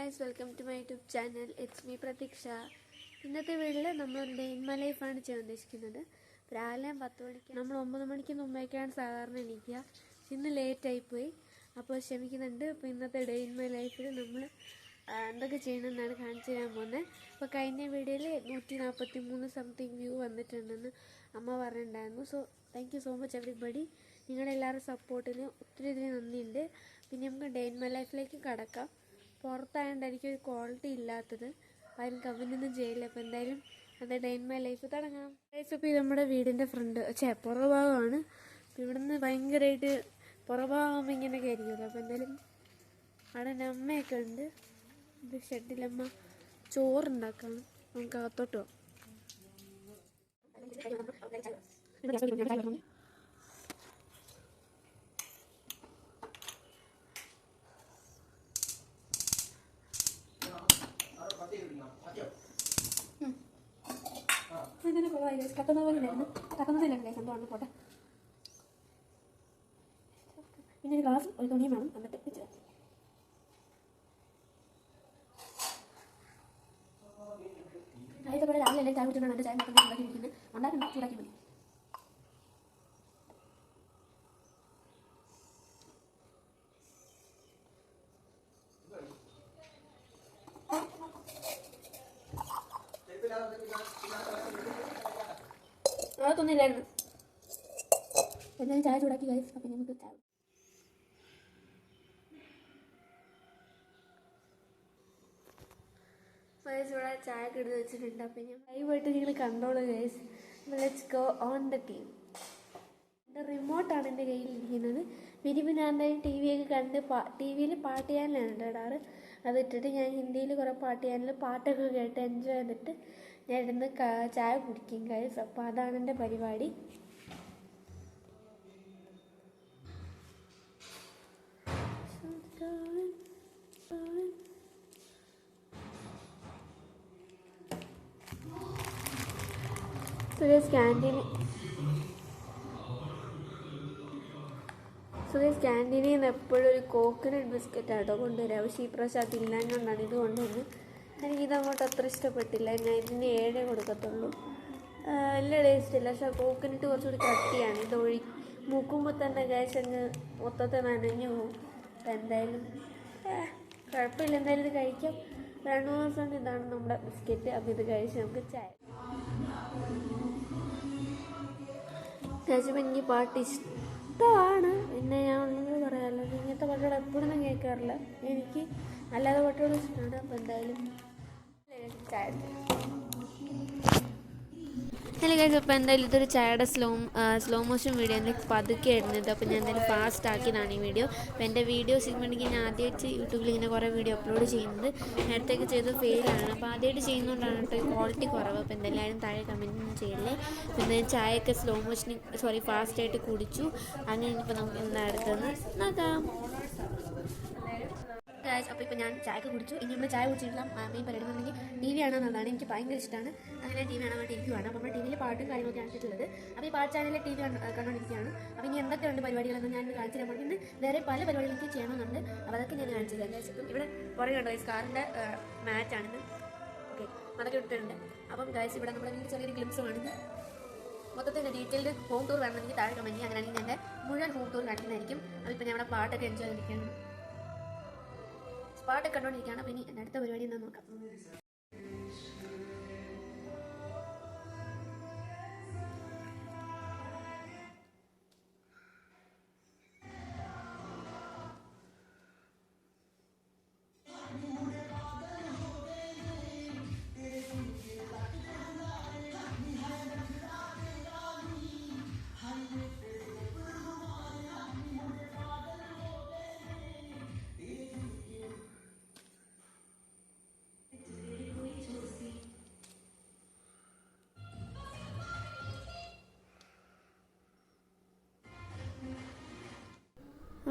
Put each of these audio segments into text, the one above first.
Guys, welcome to my YouTube channel. It's me Prateeksha. ഇന്നത്തെ വീട്ടിൽ നമ്മളൊരു ഡേ ഇൻ മൈ ലൈഫാണ് ചെയ്യാൻ ഉദ്ദേശിക്കുന്നത്. രാവിലെ 10 മണിക്ക് നമ്മൾ 9 മണിക്ക് മുമ്പേക്കാണ് സാധാരണ എണീക്കുക. ഇന്ന് ലേറ്റായിപ്പോയി, അപ്പോൾ ക്ഷമിക്കുന്നുണ്ട്. അപ്പോൾ ഇന്നത്തെ ഡേ ഇൻ മൈ ലൈഫിൽ നമ്മൾ എന്തൊക്കെ ചെയ്യണമെന്നാണ് കാണിച്ചു തരാൻ പോകുന്നത്. അപ്പോൾ കഴിഞ്ഞ വീഡിയോയിൽ 143 സംതിങ് വ്യൂ വന്നിട്ടുണ്ടെന്ന് അമ്മ പറഞ്ഞിട്ടുണ്ടായിരുന്നു. So thank you so much everybody. നിങ്ങളെല്ലാവരും സപ്പോർട്ടിന് ഒത്തിരി നന്ദിയുണ്ട്. പിന്നെ നമുക്ക് ഡേ ഇൻ മൈ ലൈഫിലേക്ക് കടക്കാം. പുറത്തായതുകൊണ്ട് എനിക്കൊരു ക്വാളിറ്റി ഇല്ലാത്തത്, അതിന് കമൻറ്റൊന്നും ചെയ്യില്ല. അപ്പോൾ എന്തായാലും അത് ഡേ ഇൻ മൈ ലൈഫ് തുടങ്ങാം. ഇപ്പോൾ ഇത് നമ്മുടെ വീടിൻ്റെ ഫ്രണ്ട് പുറഭാഗമാണ്. അപ്പോൾ ഇവിടെ നിന്ന് ഭയങ്കരമായിട്ട് പുറഭാഗമാകുമ്പോൾ ഇങ്ങനെയൊക്കെ ആയിരിക്കുമല്ലോ. അപ്പോൾ എന്തായാലും അവിടെ എൻ്റെ അമ്മയൊക്കെ ഉണ്ട്. ഇത് ഷെഡിലമ്മ ചോറുണ്ടാക്കാണ്. നമുക്ക് അകത്തോട്ട് പോകാം. പോട്ടെ. പിന്നെ ഒരു ഗ്ലാസ് ഒരു തുണിയും വേണം. എന്നിട്ട് വെച്ച് ഇതേപോലെ രാവിലെ എല്ലാം ചായ കുടിച്ചിട്ടാണ് എൻ്റെ ചായ ഉണ്ടാക്കിയിരിക്കുന്നത്. ഉണ്ടാക്കി ചൂടാക്കി മതി. അതൊന്നുമില്ലായിരുന്നു. ഞാൻ ചായ ചൂടാക്കി ഗൈസ്. അപ്പം നമുക്ക് ചായ ഇവിടെ ചായ കിടന്ന് വെച്ചിട്ടുണ്ട്. അപ്പം ഞാൻ ലൈവായിട്ട് നിങ്ങൾ കണ്ടോളൂ guys. Let's go on the team. എൻ്റെ റിമോട്ടാണ് എൻ്റെ കയ്യിലിരിക്കുന്നത്. പിന്നെ ഞാൻ എന്തായാലും ടി വി ഒക്കെ കണ്ട് ടി വിയിൽ പാട്ട് ചാനലാണ് ഇടാറ്. അതിട്ടിട്ട് ഞാൻ ഹിന്ദിയിൽ കുറേ പാട്ട് ചാനൽ പാട്ടൊക്കെ കേട്ട് എൻജോയ് ചെയ്തിട്ട് ഞാൻ ഇരുന്ന് ചായ കുടിക്കും ഗൈസ്. അപ്പോൾ അതാണ് എൻ്റെ പരിപാടി. ക്യാൻറ്റീനിൽ നിന്ന് എപ്പോഴും ഒരു കോക്കനട്ട് ബിസ്ക്കറ്റാട്ടോ കൊണ്ടുവരിക. പക്ഷേ ഈ പ്രാവശ്യം അതില്ലാഞ്ഞുകൊണ്ടാണ് ഇത് കൊണ്ടുവരുന്നത്. എനിക്കിതങ്ങോട്ട് അത്ര ഇഷ്ടപ്പെട്ടില്ല. ഞാൻ ഇതിന് 7 കൊടുക്കത്തുള്ളൂ. വലിയ ടേസ്റ്റ് ഇല്ല. പക്ഷേ കോക്കനട്ട് കുറച്ചുകൂടി കട്ടിയാണ്. ഇത് മുക്കുമ്പോൾ തന്നെ ഗൈസ് അങ്ങ് മൊത്തത്തെ നനഞ്ഞു പോകും. അപ്പം എന്തായാലും കുഴപ്പമില്ല. എന്തായാലും ഇത് കഴിക്കാം. 2 ദിവസം ഇതാണ് നമ്മുടെ ബിസ്ക്കറ്റ്. അപ്പോൾ ഇത് കഴിച്ച് നമുക്ക് ചായ കഴിച്ചപ്പോൾ എനിക്ക് പാട്ട് ഇഷ്ടമാണ്. പിന്നെ ഞാൻ ഒന്നും പറയാമല്ലോ, ഇങ്ങനത്തെ പാട്ടുകൾ എപ്പോഴൊന്നും കേൾക്കാറില്ല. എനിക്ക് അല്ലാതെ പാട്ടുകൾ ഇഷ്ടമാണ്. അപ്പോൾ എന്തായാലും ചായ ഹലോ ഗൈസ്. അപ്പോൾ എന്തായാലും ഇതൊരു ചായയുടെ സ്ലോ മോഷൻ വീഡിയോ ആണ് പതുക്കെ ഇടുന്നത്. അപ്പോൾ ഞാൻ എന്തായാലും ഫാസ്റ്റ് ആക്കിയതാണ് ഈ വീഡിയോ. അപ്പോൾ എൻ്റെ വീഡിയോസ് ചെയ്യുമ്പോഴെങ്കിൽ ഞാൻ ആദ്യമായിട്ട് യൂട്യൂബിൽ ഇങ്ങനെ കുറേ വീഡിയോ അപ്ലോഡ് ചെയ്യുന്നത്. നേരത്തേക്ക് ചെയ്ത് ഫെയിലാണ്. അപ്പോൾ ആദ്യമായിട്ട് ചെയ്യുന്നതുകൊണ്ടാണ് കേട്ടോ ക്വാളിറ്റി കുറവ്. അപ്പോൾ എന്തായാലും താഴെ കമൻറ്റൊന്നും ചെയ്യല്ലേ. പിന്നെ ചായയൊക്കെ ഫാസ്റ്റായിട്ട് കുടിച്ചു. അങ്ങനെ ഇപ്പോൾ നമുക്ക് എന്താ അടുത്തെന്ന് നോക്കാം. അപ്പോൾ ഇപ്പോൾ ഞാൻ ചായയൊക്കെ കുടിച്ചു. ഇനി നമ്മൾ ചായ കുടിച്ചിട്ടുള്ള മെയിൻ പരിപാടി എന്നുണ്ടെങ്കിൽ ടി വി കാണാമെന്നുള്ളതാണ്. എനിക്ക് ഭയങ്കര ഇഷ്ടമാണ്. അങ്ങനെ ടി വി കാണാൻ വേണ്ടി ഇരിക്കുവാണ്. അപ്പോൾ നമ്മൾ ടി വിയിൽ പാട്ടും കാര്യങ്ങളൊക്കെയാണ് ഇട്ടിട്ടുള്ളത്. അപ്പോൾ ഈ പാട്ട് ചാനലിൽ ടി വി കണ്ടുകൊണ്ടിരിക്കുകയാണ്. അപ്പോൾ ഇനി എന്തൊക്കെയുണ്ട് പരിപാടികളെന്ന് ഞാൻ കാണിച്ചു തരാൻ വേണ്ടി വേറെ പല പരിപാടികളൊക്കെ ചെയ്യണമെന്നുണ്ട്. അപ്പോൾ അതൊക്കെ ഞാൻ കാണിച്ചു തരാം. ഇപ്പം ഇവിടെ കുറേ കണ്ടോ ഗൈസ്, കാറിൻ്റെ മാറ്റാണിത്. ഓക്കെ, അതൊക്കെ ഇട്ടിട്ടുണ്ട്. അപ്പം ഗൈസ് ഇവിടെ നമ്മുടെ വീട്ടിൽ ചെറിയൊരു ഗ്ലിംസുമാണിത്. മൊത്തത്തിൽ ഡീറ്റെയിൽഡ് ഹോം ടൂർ വേണമെങ്കിൽ താഴെ കമൻറ്റ്. അങ്ങനെയാണെങ്കിൽ എൻ്റെ മുഴുവൻ ഹോം ടൂർ കാണിക്കുന്നതായിരിക്കും. അപ്പോൾ ഇപ്പോൾ ഞാൻ ഇവിടെ പാട്ടൊക്കെ എൻജോയ് ചെയ്തിരിക്കുകയാണ്. പാട്ടൊക്കെ കണ്ടുകൊണ്ടിരിക്കുകയാണ്. അപ്പോൾ ഇനി എൻ്റെ അടുത്ത പരിപാടി എന്താ നോക്കാം.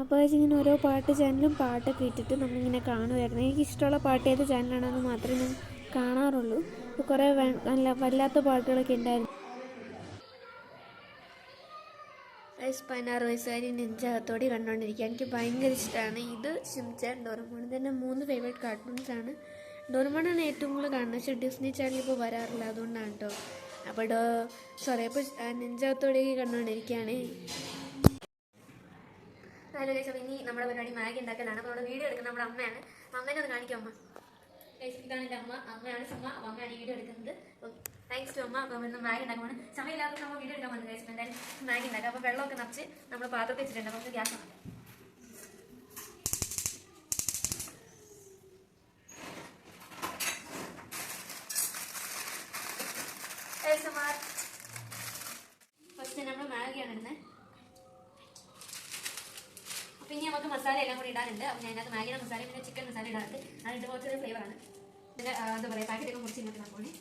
അപ്പോൾ ഇങ്ങനെ ഓരോ പാട്ട് ചാനലും പാട്ടൊക്കെ ഇട്ടിട്ട് നമ്മളിങ്ങനെ കാണുമായിരുന്നു. എനിക്കിഷ്ടമുള്ള പാട്ട് ഏത് ചാനലാണെന്ന് മാത്രമേ ഞാൻ കാണാറുള്ളൂ. അപ്പോൾ കുറേ വല്ലാത്ത പാട്ടുകളൊക്കെ ഉണ്ടായിരുന്നു. ഗൈസ് 16 വയസ്സുകാരി നിഞ്ച ഹത്തോടി കണ്ടുകൊണ്ടിരിക്കുക. എനിക്ക് ഭയങ്കര ഇഷ്ടമാണ്. ഇത് ഷിംചാൻ, ഡോറമോൺ, ഇതെന്നെ 3 ഫേവറേറ്റ് കാർട്ടൂൺസാണ്. ഡോറമോണാണ് ഏറ്റവും കൂടുതൽ കാണുന്നത്, പക്ഷേ ഡിസ്നി ചാനൽ ഇപ്പോൾ വരാറില്ല, അതുകൊണ്ടാണ് കേട്ടോ. അപ്പോൾ അപ്പോൾ നിഞ്ച ഹത്തോടി കണ്ടുകൊണ്ടിരിക്കുകയാണ്. ഹലോ ഗൈസ്, അപ്പോൾ ഇനി നമ്മുടെ പരിപാടി മാഗി ഉണ്ടാക്കലാണ്. അപ്പോൾ നമ്മുടെ വീഡിയോ എടുക്കുന്നത് നമ്മുടെ അമ്മയാണ്. അമ്മേനെ ഒന്ന് കാണിക്കാം. അമ്മ ഗൈസ്, ഇതാണ് എൻ്റെ അമ്മയാണ് സുമ. അപ്പോൾ അമ്മയാണ് വീഡിയോ എടുക്കുന്നത്. അപ്പം താങ്ക്സ് ടു അമ്മ. അപ്പോൾ ഇന്ന് മാഗി ഉണ്ടാക്കുവാണ്. സമയമില്ലാത്ത നമ്മൾ വീഡിയോ എടുക്കാൻ വന്നത് ഗൈസ്. എന്തായാലും മാഗി ഉണ്ടാക്കാം. അപ്പോൾ വെള്ളമൊക്കെ നിറച്ച് നമ്മൾ പാത്രത്തിൽ വെച്ചിട്ടുണ്ട്. നമുക്ക് ഗ്യാസ് ആണ്. ഫസ്റ്റ് നമ്മൾ മാഗിയാണ് ഇടുന്നത്. അപ്പോൾ ഇനി നമുക്ക് മസാല എല്ലാം കൂടി ഇടാനുണ്ട്. അപ്പോൾ ഞാൻ അതിനകത്ത് മാഗിയുടെ മസാല പിന്നെ ചിക്കൻ മസാല ഇടാറുണ്ട്. അതിൻ്റെ കുറച്ചൊരു ഫ്ലേവറാണ്. പിന്നെ എന്താ പറയുക, പാക്കറ്റൊക്കെ മുറിച്ച് ഇങ്ങോട്ട് നോക്കണേ.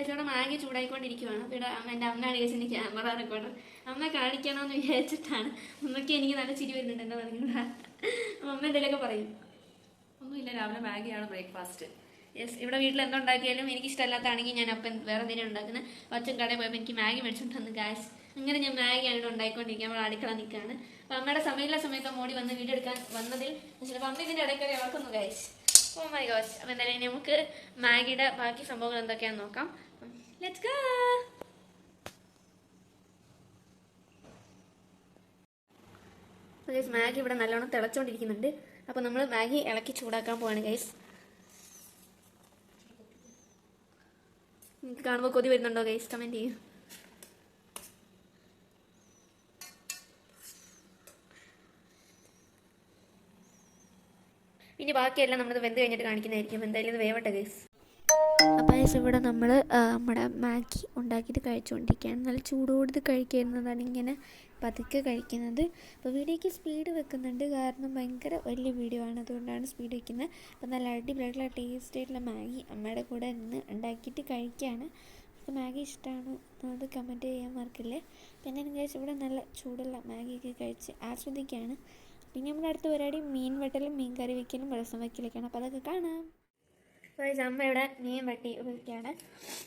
ഇവിടെ മാഗി ചൂടായിക്കൊണ്ടിരിക്കുവാണ്. അപ്പോൾ ഇവിടെ എൻ്റെ അമ്മയാണ് കേസ് എൻ്റെ ക്യാമറ റെക്കോർഡർ. അമ്മ കാണിക്കണമെന്ന് വിചാരിച്ചിട്ടാണ്. അമ്മയ്ക്ക് എനിക്ക് നല്ല ചിരി വരുന്നുണ്ട്. എന്താ പറയുന്നത്, അമ്മ എന്തെങ്കിലുമൊക്കെ പറയും. ഒന്നുമില്ല, രാവിലെ മാഗിയാണ് ബ്രേക്ക്ഫാസ്റ്റ്. യെസ്, ഇവിടെ വീട്ടിൽ എന്തുണ്ടാക്കിയാലും എനിക്ക് ഇഷ്ടമല്ലാത്താണെങ്കിൽ ഞാൻ അപ്പം വേറെ എന്തെങ്കിലും ഉണ്ടാക്കുന്നത്. അച്ഛൻ കടയിൽ പോയപ്പോൾ എനിക്ക് മാഗി മേടിച്ചിട്ട് വന്ന് ഗാസ്. അങ്ങനെ ഞാൻ മാഗിയാണ് ഉണ്ടായിക്കൊണ്ടിരിക്കുക. നമ്മൾ അടുക്കള നിൽക്കുകയാണ്. അപ്പോൾ അമ്മയുടെ സമയമുള്ള സമയത്ത് മോടി വന്ന് വീഡിയോ എടുക്കാൻ വന്നതിൽ ചിലപ്പോൾ അമ്മ ഇതിൻ്റെ ഇടയ്ക്കൊരു ഇളക്കുന്നു ഗാസ്. Oh my gosh. അപ്പോൾ എന്തായാലും നമുക്ക് മാഗിയുടെ ബാക്കി സംഭവങ്ങൾ എന്തൊക്കെയാണെന്ന് നോക്കാം. Let's go. ഗൈസ്, മാഗി ഇവിടെ നല്ലോണം തിളച്ചുകൊണ്ടിരിക്കുന്നുണ്ട്. അപ്പോൾ നമ്മൾ മാഗി ഇളക്കി ചൂടാക്കാൻ പോവാണ് ഗൈസ്. നിങ്ങൾക്ക് കാണുമ്പോൾ കൊതി വരുന്നുണ്ടോ ഗൈസ്? കമൻറ്റ് ചെയ്യും. ഇനി ബാക്കിയെല്ലാം നമ്മൾ വെന്ത് കഴിഞ്ഞിട്ട് കാണിക്കുന്നതായിരിക്കും. എന്തായാലും ഇത് വേവട്ടെ ഗൈസ്. അപ്പോൾ ഇവിടെ നമ്മൾ നമ്മുടെ മാഗി ഉണ്ടാക്കിയിട്ട് കഴിച്ചുകൊണ്ടിരിക്കുകയാണ്. നല്ല ചൂടോട് കഴിക്കുന്നതാണ് ഇങ്ങനെ പതുക്കെ കഴിക്കുന്നത്. അപ്പോൾ വീഡിയോയ്ക്ക് സ്പീഡ് വെക്കുന്നുണ്ട്, കാരണം ഭയങ്കര വലിയ വീഡിയോ ആണ്, അതുകൊണ്ടാണ് സ്പീഡ് വയ്ക്കുന്നത്. അപ്പോൾ നല്ല അടിപൊളിയായിട്ടുള്ള ടേസ്റ്റ് ആയിട്ടുള്ള മാഗി അമ്മയുടെ കൂടെ നിന്ന് ഉണ്ടാക്കിയിട്ട് കഴിക്കുകയാണ്. അപ്പോൾ മാഗി ഇഷ്ടമാണ് അത് കമൻറ്റ് ചെയ്യാൻ മറക്കില്ലേ. പിന്നെ എനിക്ക് ഇവിടെ നല്ല ചൂടുള്ള മാഗിയൊക്കെ കഴിച്ച് ആസ്വദിക്കുകയാണ്. പിന്നെ നമ്മുടെ അടുത്ത പരിപാടി മീൻ വെട്ടലും മീൻ കറി വയ്ക്കലും രസം വയ്ക്കലൊക്കെയാണ്. അപ്പോൾ അതൊക്കെ കാണാം. ഗൈസ്, അമ്മ ഇവിടെ മീൻ വെട്ടി വയ്ക്കുകയാണ്.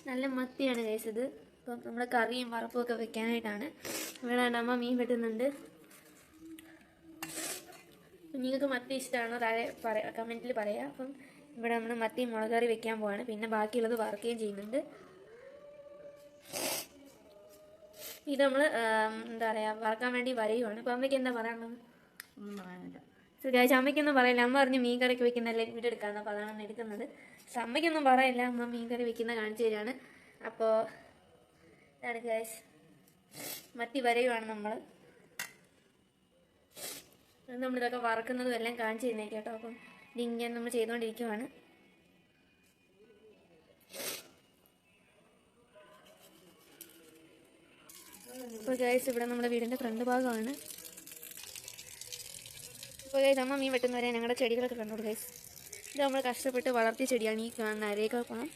നല്ല മത്തിയാണ് ഗൈസ് ഇത്. അപ്പം നമ്മൾ കറിയും വറപ്പും ഒക്കെ വെക്കാനായിട്ടാണ്. ഇവിടെ അമ്മ മീൻ വെട്ടുന്നുണ്ട്. നിങ്ങൾക്ക് മത്തി ഇഷ്ടമാണോ താഴെ കമൻറ്റിൽ പറയാം. അപ്പം ഇവിടെ നമ്മൾ മത്തി മുളക് കറി വെക്കാൻ പോവാണ്. പിന്നെ ബാക്കിയുള്ളത് വറക്കുകയും ചെയ്യുന്നുണ്ട്. ഇത് നമ്മൾ എന്താ പറയുക, വറക്കാൻ വേണ്ടി വരയുവാണ്. അപ്പോൾ അമ്മയ്ക്ക് എന്താ പറയാനുള്ളത്? ഒന്നും പറയാനില്ല. ഗൈസ്, അമ്മയ്ക്കൊന്നും പറയില്ല. അമ്മ പറഞ്ഞ് മീൻ കറിക്ക് വെക്കുന്നതല്ലേ വീഡിയോ എടുക്കാമെന്ന്. അപ്പോൾ അതാണ് എടുക്കുന്നത്. പക്ഷെ അമ്മയ്ക്കൊന്നും പറയില്ല. അമ്മ മീൻ കറി വെക്കുന്ന കാണിച്ചു തരികയാണ്. അപ്പോൾ ഇതാണ് ഗൈസ്, മത്തി വരയുവാണ് നമ്മൾ. നമ്മളിതൊക്കെ വറക്കുന്നതും എല്ലാം കാണിച്ചു തരുന്നേക്ക് കേട്ടോ. അപ്പം ഇതിങ്ങനെ നമ്മൾ ചെയ്തുകൊണ്ടിരിക്കുവാണ്. അപ്പോൾ ഗൈസ്, ഇവിടെ നമ്മുടെ വീടിൻ്റെ ഫ്രണ്ട് ഭാഗമാണ്. അപ്പോൾ ഗൈസ്, അമ്മ മീൻ വെട്ടുന്നവരെ ഞങ്ങളുടെ ചെടികളൊക്കെ കണ്ടോളൂ ഗൈസ്. ഇത് നമ്മൾ കഷ്ടപ്പെട്ട് വളർത്തിയ ചെടിയാണ് ഈ കാണുന്ന അരേക്കോണം.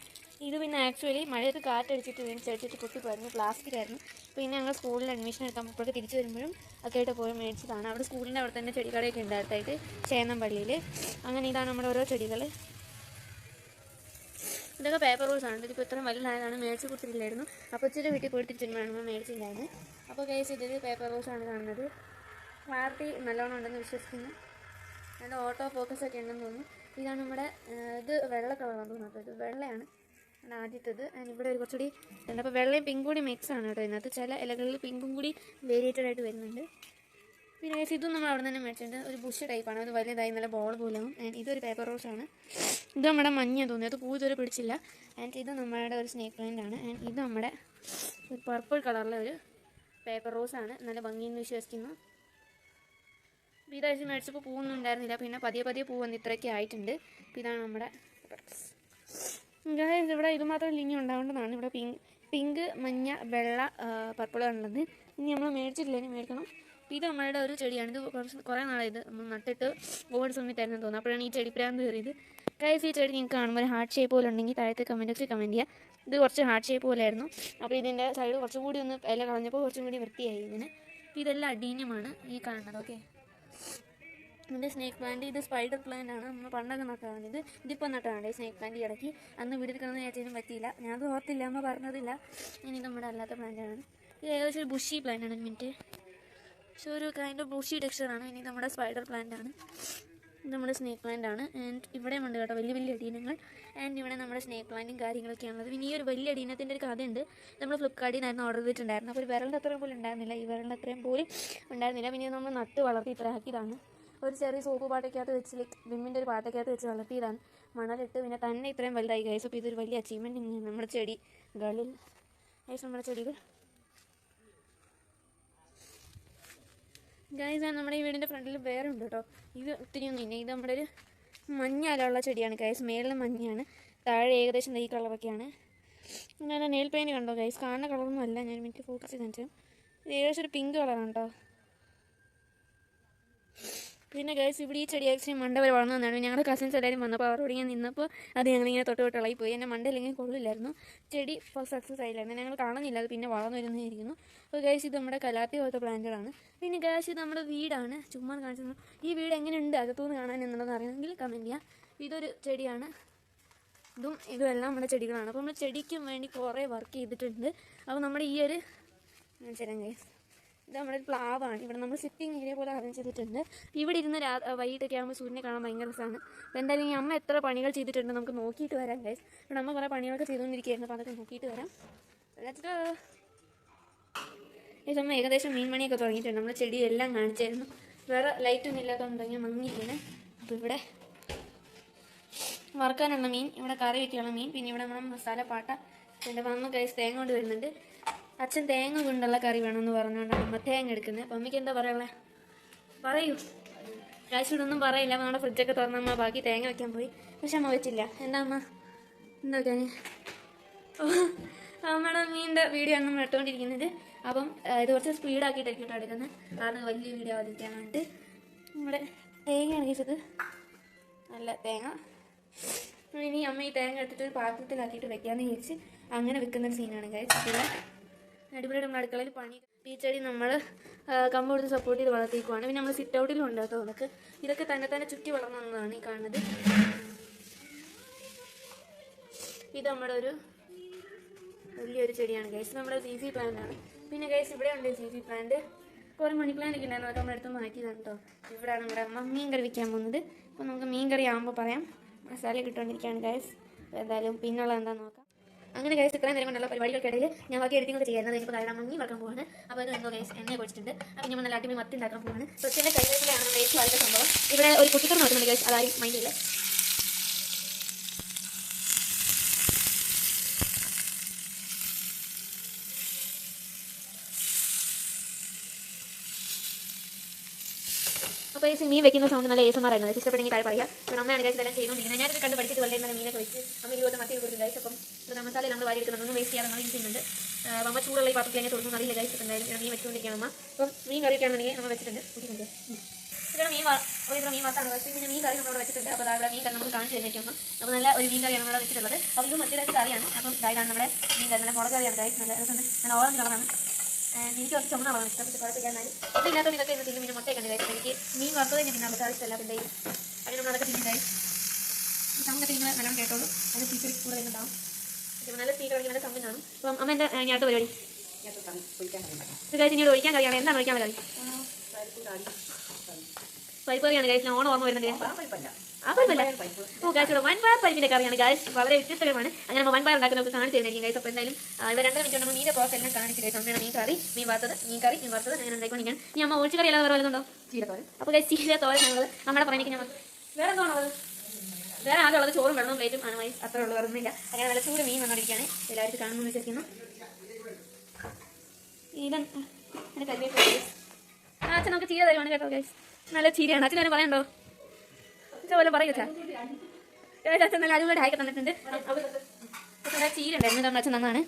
ഇത് പിന്നെ ആക്ച്വലി മഴയത്ത് കാറ്റടിച്ചിട്ട് വീണ് ചെടിച്ചിട്ട് പൊട്ടിപ്പോയിരുന്നു, പ്ലാസ്റ്റിക് ആയിരുന്നു. പിന്നെ ഞങ്ങൾ സ്കൂളിൽ അഡ്മിഷൻ എടുക്കാൻ അപ്പോഴൊക്കെ തിരിച്ചു വരുമ്പോഴും ഒക്കെ ആയിട്ട് പോയി മേടിച്ചതാണ്. അവിടെ സ്കൂളിൻ്റെ അവിടെ തന്നെ ചെടികളൊക്കെ ഉണ്ട് അടുത്തായിട്ട്, ചേന്നമ്പള്ളിയിൽ. അങ്ങനെ ഇതാണ് നമ്മുടെ ഓരോ ചെടികൾ. ഇതൊക്കെ പേപ്പർ റോസാണ്. ഇതിപ്പോൾ ഇത്രയും വലുതായതാണ്, മേടിച്ച് കൊടുത്തിട്ടില്ലായിരുന്നു. അപ്പോൾ ഇച്ചിരി വീട്ടിൽ പോയിട്ട് തിരിച്ചുമ്പോൾ മേടിച്ചിട്ടുണ്ടായിരുന്നു. അപ്പോൾ ഗൈസ്, ഇതിൽ പേപ്പർ റോസാണ് കാണുന്നത്. ക്ലാരിറ്റി നല്ലോണം ഉണ്ടെന്ന് വിശ്വസിക്കുന്നു. നല്ല ഓട്ടോ ഫോക്കസ് ഒക്കെ ഉണ്ടെന്ന് തോന്നുന്നു. ഇതാണ് നമ്മുടെ ഇത് വെള്ള കളറാണ് തോന്നുന്നത്. ഇത് വെള്ളയാണ് ആദ്യത്തേത്. ഇവിടെ ഒരു കുറച്ചുകൂടി ഉണ്ട്. അപ്പോൾ വെള്ളയും പിങ്കും കൂടി മിക്സ് ആണ് കേട്ടോ ഇതിനകത്ത്. ചില ഇലകളിൽ പിങ്കും കൂടി വേരിയേറ്റഡ് ആയിട്ട് വരുന്നുണ്ട്. പിന്നെ ഗൈസ്, ഇതും നമ്മൾ അവിടെ തന്നെ മേടിച്ചിട്ടുണ്ട്. ഒരു ബുഷ് ടൈപ്പാണ്, അത് വലുതായി നല്ല ബോൾ പോലെയാവും. ആൻഡ് ഇതൊരു പേപ്പർ റോസാണ്. ഇത് നമ്മുടെ മഞ്ഞ തോന്നി, അത് പൂ ഇതുവരെ പിടിച്ചില്ല. ആൻഡ് ഇത് നമ്മുടെ ഒരു സ്നേക്ക് പ്ലാന്റ് ആണ്. ആൻഡ് ഇത് നമ്മുടെ ഒരു പർപ്പിൾ കളറിലെ ഒരു പേപ്പർ റോസാണ്. നല്ല ഭംഗിയെന്ന് വിശ്വസിക്കുന്നു. ഇതാഴ്ച മേടിച്ചപ്പോൾ പൂവൊന്നും ഉണ്ടായിരുന്നില്ല. പിന്നെ പതിയെ പതിയെ പൂ വന്ന് ഇത്രയൊക്കെ ആയിട്ടുണ്ട്. അപ്പോൾ ഇതാണ് നമ്മുടെ ഇവിടെ ഇതുമാത്രം ലിങ്ങി ഉണ്ടാവേണ്ടതാണ്. ഇവിടെ പിങ്ക്, മഞ്ഞ, വെള്ള, പർപ്പിൾ ഉള്ളത്. ഇനി നമ്മൾ മേടിച്ചിട്ടില്ല, ഇനി മേടിക്കണം. അപ്പോൾ ഇത് നമ്മളുടെ ഒരു ചെടിയാണ്. ഇത് കുറേ നാളായത് നമ്മൾ നട്ടിട്ട് ഓവർ സമയത്തായിരുന്നു തോന്നുന്നു. അപ്പോഴാണ് ഈ ചെടി പ്രാന്ത് കയറിയത്. ഗൈസ് ഈ ചെടി നിങ്ങൾക്ക് കാണുമ്പോൾ ഹാർട്ട് ഷേപ്പ് പോലെ ഉണ്ടെങ്കിൽ താഴത്തെ കമൻറ്റ് ചെയ്യുക. ഇത് കുറച്ച് ഹാർട്ട് ഷേപ്പ് പോലെയായിരുന്നു. അപ്പോൾ ഇതിൻ്റെ സൈഡ് കുറച്ചും കൂടി ഒന്ന് ഇല കളഞ്ഞപ്പോൾ കുറച്ചും കൂടി വൃത്തിയായി ഇതിന്. അപ്പോൾ ഇതെല്ലാം അഡീനിയമാണ് ഈ കാണുന്നത്. ഓക്കെ, ഇതിൻ്റെ സ്നേക്ക് പ്ലാന്റ്, ഇത് സ്പൈഡർ പ്ലാന്റ് ആണ്. നമ്മൾ പണ്ടൊക്കെ നട്ടതാണ്. ഇതിപ്പോൾ നട്ടതാണ് സ്നേക്ക് പ്ലാന്റ് ഇടയ്ക്ക്. അന്ന് വീട്ടിൽ കിടന്ന് ചേച്ചതിനും പറ്റിയില്ല, ഞാനത് ഓർത്തില്ല, അമ്മ പറഞ്ഞതില്ല. ഇനി നമ്മുടെ അല്ലാത്ത പ്ലാന്റാണ്. ഇത് ഏകദേശം ഒരു ബുഷി പ്ലാന്റ് ആണ്. മിനിറ്റ് പക്ഷേ ഒരു കൈൻഡ് ഓഫ് ബുഷി ടെക്സ്ചറാണ്. ഇനി നമ്മുടെ സ്പൈഡർ പ്ലാന്റ് ആണ്. ഇത് നമ്മുടെ സ്നേക്ക് പ്ലാന്റ് ആണ്. ആൻഡ് ഇവിടെയും ഉണ്ട് കേട്ടോ വലിയ വലിയ അടീനങ്ങൾ. ആൻഡ് ഇവിടെ നമ്മുടെ സ്നേക്ക് പ്ലാന്റും കാര്യങ്ങളൊക്കെയാണുള്ളത്. പിന്നെ ഈ ഒരു വലിയ അടീനത്തിൻ്റെ ഒരു കഥയുണ്ട്. നമ്മൾ ഫ്ലിപ്കാർട്ടിൽ നിന്നായിരുന്നു ഓർഡർ ചെയ്തിട്ടുണ്ടായിരുന്നു. അപ്പോൾ ഒരു വിരലിൻ്റെ അത്രയും പോലും ഉണ്ടായിരുന്നില്ല, ഈ വിരലിൻ്റെ അത്രയും പോലും ഉണ്ടായിരുന്നില്ല. പിന്നെ നമ്മൾ നട്ട് വളർത്തി ഇത്ര ആക്കിയതാണ്. ഒരു ചെറിയ സോപ്പ് പാട്ടയ്ക്കകത്ത് വെച്ച് വിമ്മിൻ്റെ ഒരു പാട്ടയ്ക്കകത്ത് വെച്ച് വളർത്തിയതാണ്. മണലിട്ട് പിന്നെ തന്നെ ഇത്രയും വലുതായി ഗൈസ്. അപ്പോൾ ഇതൊരു വലിയ അച്ചീവ്മെൻറ്റ് തന്നെയാണ് നമ്മുടെ ചെടികളിൽ. ഗൈസ് നമ്മുടെ ചെടികൾ ഗൈസ് നമ്മുടെ ഈ വീടിൻ്റെ ഫ്രണ്ടിൽ വേറെ ഉണ്ട് കേട്ടോ. ഇത് ഒത്തിരി ഒന്നും ഇല്ല. ഇത് നമ്മുടെ ഒരു മഞ്ഞ അലയുള്ള ചെടിയാണ് ഗൈസ്. മേളിൽ മഞ്ഞയാണ്, താഴെ ഏകദേശം ഈ കളറൊക്കെയാണ്. ഞാൻ നെയിൽ പെയിൻറ്റ് കണ്ടോ ഗൈസ്? കാണുന്ന കളറൊന്നും അല്ല, ഞാൻ എനിക്ക് ഫോക്കസ് ചെയ്ത് കാണിച്ചു. ഇത് ഏകദേശം ഒരു പിങ്ക് കളറാണ് കേട്ടോ. പിന്നെ ഗൈസ് ഇവിടെ ഈ ചെടി ആക്ച്വലി മണ്ട വരെ വളർന്നു വന്നതാണ്. ഞങ്ങളുടെ കസിൻസ് എല്ലാവരും വന്നപ്പോൾ അവരോട് ഞാൻ നിന്നപ്പോൾ അത് ഞങ്ങളിങ്ങനെ തൊട്ട് ഇളകി പോയി. എൻ്റെ മണ്ട അല്ലെങ്കിൽ കൊള്ളില്ലായിരുന്നു. ചെടി ഫസ്റ്റ് സക്സസ് ആയില്ലായിരുന്നു. ഞങ്ങൾ കാണുന്നില്ല, അത് പിന്നെ വളർന്നു വരുന്നതായിരിക്കുന്നു. അപ്പോൾ ഗൈസ് ഇത് നമ്മുടെ കലാത്തി പോലത്തെ പ്ലാന്റുകളാണ്. പിന്നെ ഗൈസ് ഇത് നമ്മുടെ വീടാണ്. ചുമ്മാ കാണിച്ചു. ഈ വീട് എങ്ങനെയുണ്ട് അകത്തുനിന്ന് കാണാൻ എന്നുള്ളത് അറിയണമെങ്കിൽ കമൻറ്റ് ചെയ്യാം. ഇതൊരു ചെടിയാണ്. ഇതുമെല്ലാം നമ്മുടെ ചെടികളാണ്. അപ്പോൾ നമ്മൾ ചെടിക്കും വേണ്ടി കുറേ വർക്ക് ചെയ്തിട്ടുണ്ട്. അപ്പോൾ നമ്മുടെ ഈ ഒരു ശരി ഗൈസ് ഇത് നമ്മുടെ ഒരു പ്ലാവാണ്. ഇവിടെ നമ്മൾ സിറ്റിംഗ് ഏരിയ പോലെ അറേഞ്ച് ചെയ്തിട്ടുണ്ട്. ഇവിടെ ഇരുന്ന് വൈകിട്ടൊക്കെ ആകുമ്പോൾ സൂര്യനെ കാണാൻ ഭയങ്കര രസമാണ്. അപ്പോൾ എന്തായാലും ഈ അമ്മ എത്ര പണികൾ ചെയ്തിട്ടുണ്ട് നമുക്ക് നോക്കിയിട്ട് വരാം ഗൈസ്. ഇവിടെ അമ്മ കുറേ പണികളൊക്കെ ചെയ്തുകൊണ്ടിരിക്കുകയായിരുന്നു. അപ്പോൾ അതൊക്കെ നോക്കിയിട്ട് വരാം. ഈ സമയം ഏകദേശം മീൻ മണിയൊക്കെ തുടങ്ങിയിട്ടുണ്ട്. നമ്മൾ ചെടിയെല്ലാം കാണിച്ചായിരുന്നു. വേറെ ലൈറ്റൊന്നും ഇല്ലാത്തതുകൊണ്ടെങ്കിൽ മങ്ങിയിരിക്കുന്നത്. അപ്പോൾ ഇവിടെ വറുക്കാനുള്ള മീൻ, ഇവിടെ കറി വയ്ക്കാനുള്ള മീൻ, പിന്നെ ഇവിടെ നമ്മൾ മസാല പാട്ട. എൻ്റെ അമ്മ ഗൈസ് തേങ്ങ കൊണ്ട് വരുന്നുണ്ട്. അച്ഛൻ തേങ്ങ കൊണ്ടുള്ള കറി വേണമെന്ന് പറഞ്ഞുകൊണ്ടാണ് അമ്മ തേങ്ങ എടുക്കുന്നത്. അപ്പം അമ്മയ്ക്ക് എന്താ പറയുള്ളത്? പറയൂ. കാശിവിടൊന്നും പറയില്ല. നമ്മുടെ ഫ്രിഡ്ജൊക്കെ തുറന്നമ്മ ബാക്കി തേങ്ങ വയ്ക്കാൻ പോയി. പക്ഷെ അമ്മ വെച്ചില്ല. എന്താ അമ്മ എന്താ അമ്മയുടെ മീനിൻ്റെ വീഡിയോ ആണ് നമ്മൾ ഇട്ടുകൊണ്ടിരിക്കുന്നത്. അപ്പം ഇത് കുറച്ച് സ്പീഡാക്കിയിട്ടൊക്കെ എടുക്കുന്നത്, കാരണം വലിയ വീഡിയോ ആവാതിരിക്കാൻ വേണ്ടിയിട്ട്. നമ്മുടെ തേങ്ങയാണ് കഴിച്ചത്, നല്ല തേങ്ങ. ഇനി അമ്മ ഈ തേങ്ങ എടുത്തിട്ട് ഒരു പാത്രത്തിലാക്കിയിട്ട് വെക്കാമെന്ന് വിചാരിച്ച് അങ്ങനെ വെക്കുന്നൊരു സീനാണ് കഴിച്ചിട്ടില്ല. അടിപൊളിയുടെ നമ്മുടെ അടുക്കളയിൽ പണി. ഈ ചെടി നമ്മൾ കമ്പ് കൊടുത്ത് സപ്പോർട്ട് ചെയ്ത് വളർത്തിക്കുവാണ്. പിന്നെ നമ്മൾ സിറ്റ് ഔട്ടിലും ഉണ്ടാകും നമുക്ക്. ഇതൊക്കെ തന്നെ ചുറ്റി വളർന്നതാണ് ഈ കാണുന്നത്. ഇത് നമ്മുടെ ഒരു വലിയൊരു ചെടിയാണ് ഗൈസ്. നമ്മുടെ സീസി പ്ലാന്റ് ആണ്. പിന്നെ ഗൈസ് ഇവിടെ ഉണ്ട് സീസി പ്ലാന്റ്. കുറേ മണി പ്ലാന്റ് ഒക്കെ ഉണ്ടായിരുന്നു, അതൊക്കെ നമ്മുടെ അടുത്ത് മാറ്റിയതാണ് കേട്ടോ. ഇവിടെയാണ് നമ്മുടെ അമ്മ മീൻ കറി വയ്ക്കാൻ പോകുന്നത്. അപ്പോൾ നമുക്ക് മീൻ കറി ആകുമ്പോൾ പറയാം. മസാല കിട്ടുകൊണ്ടിരിക്കുകയാണ് ഗൈസ്. എന്തായാലും പിന്നുള്ളത് എന്താണെന്ന് നോക്കാം. അങ്ങനെ ഗൈസ് ഇത്രയും നേരം കൊണ്ടുള്ള പരിപാടികൾക്കിടയിൽ ഞാൻ ബാക്കി എഡിറ്റിംഗ് ചെയ്യുന്നത്. ഇപ്പോൾ കാരണം മഞ്ഞി വറക്കാൻ പോവാണ്. അപ്പോൾ അത് എന്തോ ഗൈസ് എണ്ണ കുടിച്ചിട്ടുണ്ട്. അപ്പോൾ നമ്മൾ നല്ല അടിപൊളി മത്തി ഉണ്ടാക്കാൻ പോവാണ്. കൊച്ചിൻ്റെ കൈവേപ്പിലാണ് വേസ്റ്റ് വളരെ സംഭവം. ഇവിടെ ഒരു കുട്ടിക്കർ നോക്കുന്നുണ്ട് ഗൈസ്, അതാരും മൈൻഡില്ല. അപ്പോൾ ഈ മീൻ വെക്കുന്ന സൗണ്ട് നല്ല ASMR ആയിരുന്നു. ഇഷ്ടപ്പെട്ടെങ്കിൽ താഴെ പറയാം. അപ്പോൾ അമ്മയാണ് ഗൈസ് ഇതെല്ലാം ചെയ്തുകൊണ്ടിരിക്കുന്നത്. ഞാനത് കണ്ട് പഠിച്ചിട്ട് വളരെ നല്ല മീനൊക്കെ വെച്ച് അമ്മ 20 മത്തി കൊടുത്തു ഗൈസ്. അപ്പം മസാല നമ്മൾ വാരി എടുക്കുന്നത്, ഒന്നും വേസ്റ്റ് ചെയ്യാതെ നമ്മൾ യൂസ് ചെയ്യുന്നുണ്ട്. അമ്മ ചൂടുള്ള ഈ പാത്രത്തിൽ അങ്ങനെ തുടങ്ങുന്നു അറിയില്ല ഗൈസ്. എന്തായാലും മീൻ വെച്ചുകൊണ്ടിരിക്കുകയാണ് അമ്മ. അപ്പം മീൻ കറിയൊക്കെയാണെന്നുണ്ടെങ്കിൽ നമ്മൾ വെച്ചിട്ടുണ്ട്. ഇവിടെ മീൻ മീൻ വറുത്താണ് ഗൈസ്. പിന്നെ മീൻ കറി നമ്മളവിടെ വെച്ചിട്ടുണ്ട്. അപ്പോൾ അവിടെ മീൻ കറി നമുക്ക് കാണിച്ച് തരുന്നേക്കും. അപ്പോൾ നല്ല ഒരു മീൻ കറിയാണ് നമ്മളവിടെ വെച്ചിട്ടുള്ളത്. അപ്പോൾ ഇത് മറ്റൊരു കറിയാണ്. അപ്പം ഇതാണ് നമ്മുടെ മീൻ കറി. നല്ല മുളക് കറിയാണ് ഗൈസ്. നല്ല രസമുണ്ട്. നല്ല ഓറഞ്ച് കളറാണ്. എനിക്ക് കുറച്ച് ചുമന്ന കളറാണ് ഇഷ്ടം. പക്ഷേ കുഴപ്പമില്ലാന്നാലും ഒന്നും ഇല്ലാത്തതുകൊണ്ട് ഇതൊക്കെ ഇന്ന് തിന്നും. പിന്നെ മുട്ടയൊക്കെ ഉണ്ട് ഗൈസ്. എനിക്ക് മീൻ വറുത്തത് തന്നെ പിന്നെ നമുക്ക് ആവശ്യമില്ല. പിന്നെ അതിന് നമ്മൾ അതൊക്കെ തിന്നും ഗൈസ്. സൗണ്ടൊക്കെ നിങ്ങൾ നല്ലോണം കേട്ടോളൂ. അത് സ്പീക്കർ കൂടെ വരുന്നുണ്ടാവും. അപ്പോൾ നല്ല സ്പീക്കർ ഒഴിക്കാൻ നല്ല സൗണ്ടാണ്. അപ്പം അമ്മ എൻ്റെ അടുത്ത പരിപാടി ഗൈസ് ഇനിയോട് ഒഴിക്കാൻ കറിയാണ്. എന്താണ് ഒഴിക്കാൻ കറി? പരിപ്പ് കറിയാണ് ഗൈസ്. ഓണം ഓർമ്മ വരുന്നത്. ആ പരിപ്പല്ല. ഓ ഗൈസ് ഇവിടെ വൻപയർ പരിപ്പിൻ്റെ കറിയാണ് ഗൈസ്. വളരെ വ്യത്യസ്തമാണ്. അങ്ങനെ നമ്മൾ വൻപയർ ഉണ്ടാക്കുന്നത് കാണിച്ചു തരുന്നതായിരിക്കും ഗൈസ്. അപ്പോൾ എന്തായാലും ഇവിടെ 2 മിനിറ്റ് നമ്മൾ മീൻ്റെ പ്രോസസ് എല്ലാം കാണിച്ചു ഗൈസ്. അമ്മയാണ് മീൻ കറി, മീൻ വറുത്തത്, മീൻ വറുത്തത് അങ്ങനെ ഉണ്ടായിക്കൊണ്ടിരിക്കുകയാണ്. ഇനി അമ്മ ഒഴിച്ച് കറി അല്ലാതെ വേറെ വല്ലതുണ്ടോ? ചീരത്തോരൻ. അപ്പോൾ ഗൈസ് ചീരത്തോരൻ ഞങ്ങൾ നമ്മുടെ പറഞ്ഞിരിക്കും. ഞങ്ങൾ വേറെ എന്താണുള്ളത്? വേറെ ആകെ ഉള്ളത് ചോറും വെള്ളവും പ്ലേറ്റും ആണ് ഗൈസ്. അത്രേ ഉള്ളൂ, വേറൊന്നുമില്ല. അങ്ങനെ നല്ല ചൂട് മീൻ വന്നുകൊണ്ടിരിക്കുകയാണ്. എല്ലാവർക്കും കാണുമെന്ന് വിശ്വസിക്കുന്നു. ഇതാണ് കരിവേപ്പില. അച്ഛൻ നമുക്ക് ചീര തരുവാണ് കേട്ടോ ഗൈസ്. നല്ല ചീരയാണ്. അച്ഛനും പറയണ്ടോ? അച്ഛൻ പോലെ പറയൂ അച്ഛൻ. അച്ഛൻ നല്ല അടിപൊളി ഹായ്ക്ക് തന്നിട്ടുണ്ട്. ചീര ഉണ്ടായിരുന്നു, നമ്മുടെ അച്ഛൻ നന്നാണ്.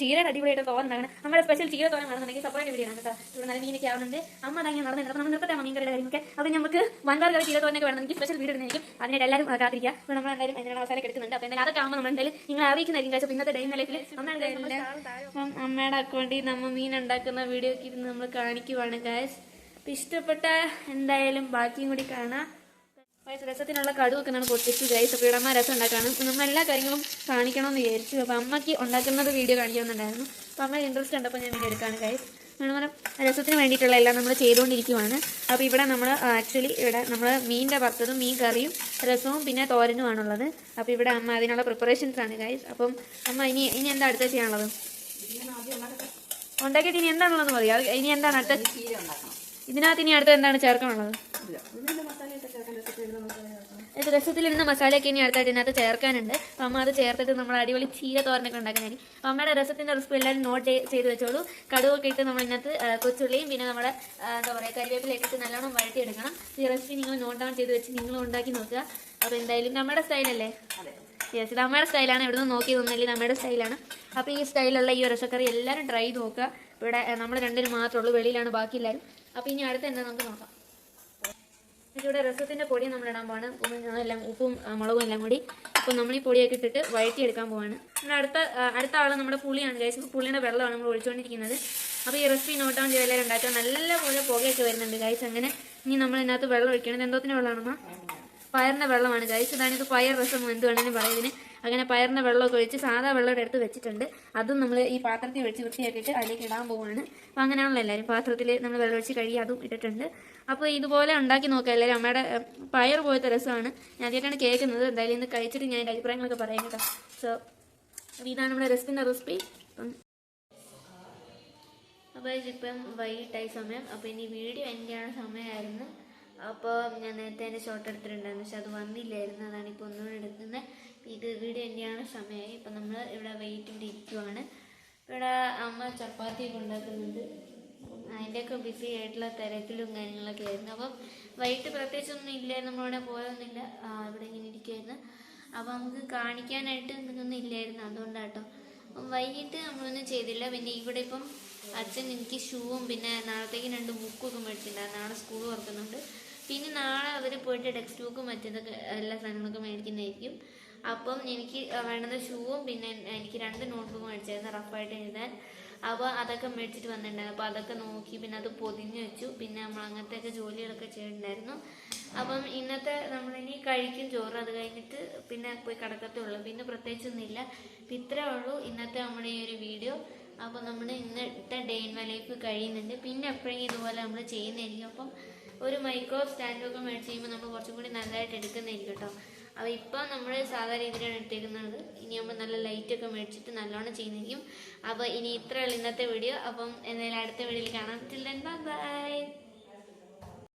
ചീരയുടെ അടിപൊളിയായിട്ട് തോന്നുന്നതാണ്. നമ്മുടെ സ്പെഷ്യൽ ചീര തോന്നാൻ വേണമെന്നുണ്ടെങ്കിൽ സെപ്പറേറ്റ് വീഡിയോ ആണ് കേട്ടോ. ഇവിടെ നല്ല മീനൊക്കെ ആവുന്നുണ്ട്. അമ്മ അങ്ങനെ നടന്നിട്ട് നമ്മൾ നിർത്തട്ടെ മീൻകറിയുടെ കാര്യമൊക്കെ. അപ്പോൾ നമുക്ക് വൻകാർ കറി ചീര തോന്നൊക്കെ വേണം. എനിക്ക് സ്പെഷ്യൽ വീഡിയോ ഇടുന്നതായിരിക്കും. അതിനായിട്ട് എല്ലാവരും കാത്തിരിക്കുക. അപ്പോൾ നമ്മൾ എന്തായാലും അതിനുള്ള അവസരം എടുക്കുന്നുണ്ട്. അപ്പോൾ എന്തായാലും അതൊക്കെ ആകുമ്പോൾ നമ്മൾ എന്തായാലും നിങ്ങൾ അറിയിക്കുന്നതായിരിക്കും. കഴിച്ചാൽ ഇന്നത്തെ ഡേ ലൈഫിൽ അപ്പം അമ്മയുടെ അക്കൗണ്ടിൽ നമ്മൾ മീൻ ഉണ്ടാക്കുന്ന വീഡിയോ ഒക്കെ ഇരുന്ന് നമ്മൾ കാണിക്കുവാണ് ഗൈസ്. അപ്പം ഇഷ്ടപ്പെട്ട എന്തായാലും ബാക്കിയും കൂടി കാണാം. രസത്തിനുള്ള കടുവൊക്കെ നമ്മൾ പൊട്ടിച്ചു ഗൈസ്. അപ്പോൾ ഇടമ്മ രസം ഉണ്ടാക്കാണ്. നമ്മൾ എല്ലാ കാര്യങ്ങളും കാണിക്കണമെന്ന് വിചാരിച്ചു. അപ്പോൾ അമ്മയ്ക്ക് ഉണ്ടാക്കുന്നത് വീഡിയോ കാണിക്കണമെന്നുണ്ടായിരുന്നു. അപ്പോൾ അമ്മ ഇൻട്രസ്റ്റ് ഉണ്ടപ്പോൾ ഞാൻ വീഡിയോ എടുക്കാണ് ഗൈസ്. നമ്മൾ രസത്തിന് വേണ്ടിയിട്ടുള്ള എല്ലാം നമ്മൾ ചെയ്തുകൊണ്ടിരിക്കുവാണ്. അപ്പോൾ ഇവിടെ നമ്മൾ ആക്ച്വലി ഇവിടെ നമ്മൾ മീനിൻ്റെ വറുത്തതും മീൻ കറിയും രസവും പിന്നെ തോരനുമാണുള്ളത്. അപ്പോൾ ഇവിടെ അമ്മ അതിനുള്ള പ്രിപ്പറേഷൻസ് ആണ് ഗൈസ്. അപ്പം അമ്മ ഇനി എന്താ അടുത്ത ചെയ്യാനുള്ളത്? ഉണ്ടാക്കിയിട്ട് ഇനി എന്താണുള്ളതെന്ന് പറയാം. ഇനി എന്താണ് അടുത്ത? ഇതിനകത്ത് ഇനി അടുത്ത എന്താണ് ചേർക്കാനുള്ളത്? രസത്തിൽ ഇടുന്ന മസാലയൊക്കെ ഇനി അടുത്തായിട്ട് ഇതിനകത്ത് ചേർക്കാനുണ്ട്. അപ്പം അമ്മ അത് ചേർത്തിട്ട് നമ്മൾ അടിപൊളി ചീര തോരനൊക്കെ ഉണ്ടാക്കുന്നതായിരിക്കും. അപ്പം അമ്മയുടെ രസത്തിൻ്റെ റെസിപ്പി എല്ലാവരും നോട്ട് ചെയ്ത് വെച്ചോളൂ. കടുവൊക്കെ ഇട്ട് നമ്മൾ ഇതിനകത്ത് കൊച്ചുള്ളിയും പിന്നെ നമ്മുടെ എന്താ പറയുക കരിവേപ്പിലൊക്കെ ഇട്ട് നല്ലോണം വഴറ്റിയെടുക്കണം. ഈ റെസിപ്പി നിങ്ങൾ നോട്ട് ഡൗൺ ചെയ്ത് വെച്ച് നിങ്ങൾ ഉണ്ടാക്കി നോക്കുക. അപ്പോൾ എന്തായാലും നമ്മുടെ സ്റ്റൈലല്ലേ? യെസ്, ഇത് അമ്മയുടെ സ്റ്റൈലാണ്. ഇവിടെ നിന്ന് നോക്കി തോന്നില്ല, നമ്മുടെ സ്റ്റൈലാണ്. അപ്പോൾ ഈ സ്റ്റൈലുള്ള ഈ രസക്കറി എല്ലാവരും ട്രൈ ചെയ്ത് നോക്കുക. ഇവിടെ നമ്മൾ രണ്ടിനും മാത്രമേ ഉള്ളൂ, വെളിയിലാണ് ബാക്കി എല്ലാവരും. അപ്പോൾ ഇനി അടുത്ത് എന്താ നമുക്ക് നോക്കാം. ഇവിടെ രസത്തിൻ്റെ പൊടി നമ്മൾ ഇടാൻ പോവാണ്. ഉപ്പും മുളകും എല്ലാം കൂടി. അപ്പോൾ നമ്മൾ ഈ പൊടിയൊക്കെ ഇട്ടിട്ട് വഴറ്റിയെടുക്കാൻ പോവാണ്. പിന്നെ അടുത്ത ആൾ നമ്മുടെ പുളിയാണ് ഗൈസ്. പുളിയുടെ വെള്ളമാണ് നമ്മൾ ഒഴിച്ചുകൊണ്ടിരിക്കുന്നത്. അപ്പോൾ ഈ റെസിപ്പി നോട്ട് ഡൗൺ ചെയ്ത് എല്ലാവരും ഉണ്ടാക്കുക. നല്ലപോലെ പുകയൊക്കെ വരുന്നുണ്ട് ഗൈസ്. അങ്ങനെ ഇനി നമ്മൾ ഇതിനകത്ത് വെള്ളം ഒഴിക്കണം. എന്തോത്തിന് വെള്ളമാണെന്നോ? പയറിൻ്റെ വെള്ളമാണ് ഗൈസ്. ഇതാണിത് പയർ രസം എന്ത് വേണമെങ്കിലും പറയുന്നതിന്. അങ്ങനെ പയറിൻ്റെ വെള്ളമൊക്കെ ഒഴിച്ച് സാധാ വെള്ളം എടുത്ത് വെച്ചിട്ടുണ്ട്. അതും നമ്മൾ ഈ പാത്രത്തിൽ വെച്ച് വൃത്തിയാക്കിയിട്ട് അതിലേക്ക് ഇടാൻ പോവുകയാണ്. അപ്പോൾ അങ്ങനെയാണല്ലോ എല്ലാവരും പാത്രത്തിൽ നമ്മൾ വെള്ളം ഒഴിച്ച് കഴുകി അതും ഇട്ടിട്ടുണ്ട്. അപ്പോൾ ഇതുപോലെ ഉണ്ടാക്കി നോക്കുക എല്ലാവരും. അമ്മയുടെ പയർ പോലത്തെ രസമാണ്. ഞാൻ ആദ്യമായിട്ടാണ് കേൾക്കുന്നത്. എന്തായാലും ഇന്ന് കഴിച്ചിട്ട് ഞാൻ എൻ്റെ അഭിപ്രായങ്ങളൊക്കെ പറയാം കേട്ടോ. സോ ഇതാണ് നമ്മുടെ രസത്തിൻ്റെ റെസിപ്പി. അപ്പോൾ ഇപ്പം വൈകിട്ടായി സമയം. അപ്പോൾ ഇനി വീഡിയോ എൻ്റെ ആണ് സമയമായിരുന്നു. അപ്പോൾ ഞാൻ നേരത്തെ എൻ്റെ ഷോട്ട് എടുത്തിട്ടുണ്ടായിരുന്നു, പക്ഷെ അത് വന്നില്ലായിരുന്നു. അതാണ് ഇപ്പോൾ ഒന്നുകൂടെ എടുക്കുന്നത്. ഇത് വീഡിയോ എൻ്റെയാണ് സമയമായി. ഇപ്പം നമ്മൾ ഇവിടെ വെയിറ്റിൻ്റെ ഇരിക്കുവാണ്. ഇവിടെ അമ്മ ചപ്പാത്തിയൊക്കെ ഉണ്ടാക്കുന്നുണ്ട്. അതിൻ്റെയൊക്കെ ബിസി ആയിട്ടുള്ള തിരക്കിലും കാര്യങ്ങളൊക്കെ ആയിരുന്നു. അപ്പം വൈകിട്ട് പ്രത്യേകിച്ചൊന്നും ഇല്ലായിരുന്നു, നമ്മളിവിടെ പോയൊന്നുമില്ല. ഇവിടെ ഇങ്ങനെ ഇരിക്കുമായിരുന്നു. അപ്പോൾ നമുക്ക് കാണിക്കാനായിട്ട് എന്തൊന്നും ഇല്ലായിരുന്നു, അതുകൊണ്ടാട്ടോ. അപ്പം വൈകിട്ട് നമ്മളൊന്നും ചെയ്തില്ല. പിന്നെ ഇവിടെ ഇപ്പം അച്ഛൻ എനിക്ക് ഷൂവും പിന്നെ നാളത്തേക്ക് 2 ബുക്കൊക്കെ മേടിച്ചിട്ടുണ്ടായിരുന്നു. നാളെ സ്കൂൾ തുറക്കുന്നുണ്ട്. പിന്നെ നാളെ അവർ പോയിട്ട് ടെക്സ്റ്റ് ബുക്കും മറ്റേതൊക്കെ എല്ലാ സാധനങ്ങളൊക്കെ മേടിക്കുന്നതായിരിക്കും. അപ്പം എനിക്ക് വേണ്ടത് ഷൂവും പിന്നെ എനിക്ക് 2 നോട്ട്ബുക്ക് മേടിച്ചായിരുന്നു റഫായിട്ട് എഴുതാൻ. അപ്പോൾ അതൊക്കെ മേടിച്ചിട്ട് വന്നിട്ടുണ്ടായിരുന്നു. അപ്പോൾ അതൊക്കെ നോക്കി പിന്നെ അത് പൊതിഞ്ഞ് വെച്ചു. പിന്നെ നമ്മൾ അങ്ങനത്തെയൊക്കെ ജോലികളൊക്കെ ചെയ്തിട്ടുണ്ടായിരുന്നു. അപ്പം ഇന്നത്തെ നമ്മളിനി കഴിക്കും ചോറ്. അത് കഴിഞ്ഞിട്ട് പിന്നെ പോയി കിടക്കത്തേ ഉള്ളൂ. പിന്നെ പ്രത്യേകിച്ചൊന്നുമില്ല. അപ്പം ഇത്രേ ഉള്ളൂ ഇന്നത്തെ നമ്മുടെ ഈ ഒരു വീഡിയോ. അപ്പോൾ നമ്മൾ ഇന്നത്തെ ഡേ ഇൻ മൈ ലൈഫ് കഴിയുന്നുണ്ട്. പിന്നെ എപ്പോഴെങ്കിലും ഇതുപോലെ നമ്മൾ ചെയ്യുന്നതായിരിക്കും. അപ്പം ഒരു മൈക്രോ സ്റ്റാൻഡൊക്കെ മേടിച്ച് കഴിയുമ്പോൾ നമ്മൾ കുറച്ചും കൂടി നല്ലതായിട്ട് എടുക്കുന്നതായിരിക്കും കേട്ടോ. അപ്പോൾ ഇപ്പം നമ്മൾ സാധാരണ രീതിയിലാണ് എടുത്തേക്കുന്നത്. ഇനി നമ്മൾ നല്ല ലൈറ്റൊക്കെ മേടിച്ചിട്ട് നല്ലോണം ചെയ്യുന്നതായിരിക്കും. അപ്പോൾ ഇനി ഇത്രയുള്ള ഇന്നത്തെ വീഡിയോ. അപ്പം എന്തായാലും അടുത്ത വീഡിയോയിൽ കാണാം. Till then bye.